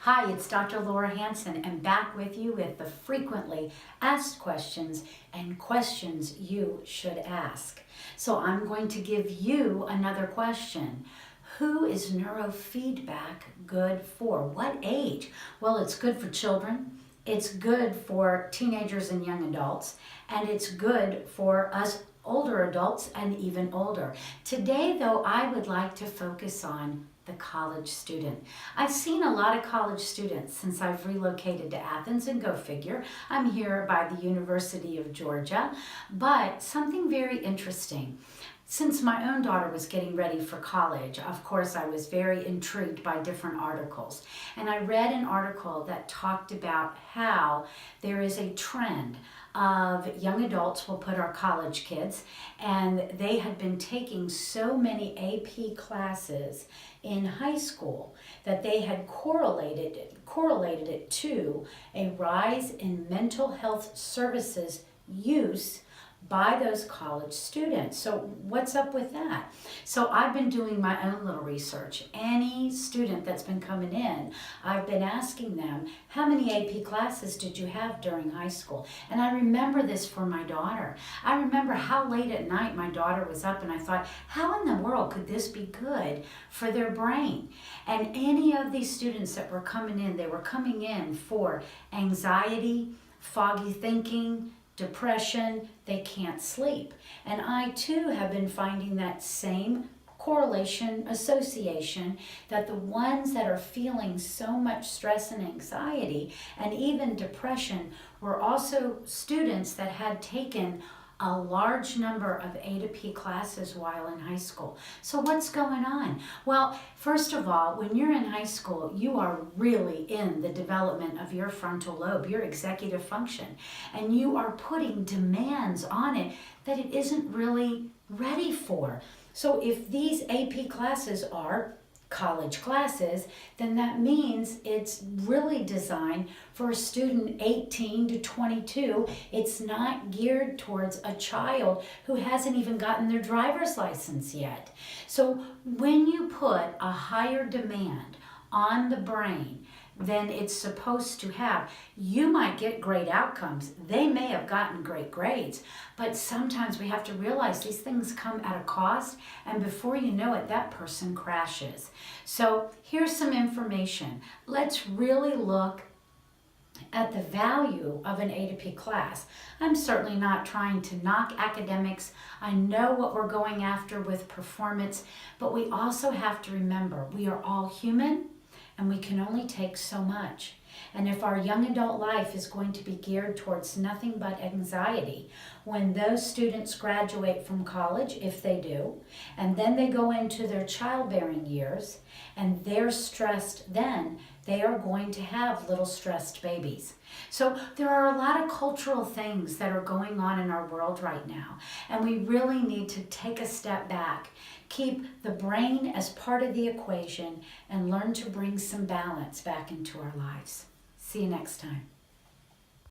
Hi, it's Dr. Laura Hanson, and back with you with the frequently asked questions and questions you should ask. So I'm going to give you another question. Who is neurofeedback good for? What age? Well, it's good for children. It's good for teenagers and young adults, and it's good for us older adults and even older. Today, though, I would like to focus on the college student. I've seen a lot of college students since I've relocated to Athens, and go figure, I'm here by the University of Georgia, but something very interesting. Since my own daughter was getting ready for college, of course, I was very intrigued by different articles. And I read an article that talked about how there is a trend of young adults, we'll put our college kids, and they had been taking so many AP classes in high school that they had correlated it to a rise in mental health services use by those college students. So what's up with that? So I've been doing my own little research. Any student that's been coming in, I've been asking them, how many AP classes did you have during high school? And I remember this for my daughter. I remember how late at night my daughter was up, and I thought, how in the world could this be good for their brain? And any of these students that were coming in, they were coming in for anxiety, foggy thinking, depression, they can't sleep. And I too have been finding that same correlation, association, that the ones that are feeling so much stress and anxiety and even depression were also students that had taken a large number of A to P classes while in high school. So what's going on? Well, first of all, when you're in high school, you are really in the development of your frontal lobe, your executive function, and you are putting demands on it that it isn't really ready for. So if these AP classes are college classes, then that means it's really designed for a student 18 to 22. It's not geared towards a child who hasn't even gotten their driver's license yet. So when you put a higher demand on the brain than it's supposed to have, you might get great outcomes. They may have gotten great grades, but sometimes we have to realize these things come at a cost, and before you know it, that person crashes. So here's some information. Let's really look at the value of an A to P class. I'm certainly not trying to knock academics. I know what we're going after with performance, but we also have to remember we are all human, and we can only take so much. And if our young adult life is going to be geared towards nothing but anxiety, when those students graduate from college, if they do, and then they go into their childbearing years, and they're stressed then, they are going to have little stressed babies. So there are a lot of cultural things that are going on in our world right now, and we really need to take a step back, keep the brain as part of the equation, and learn to bring some balance back into our lives. See you next time.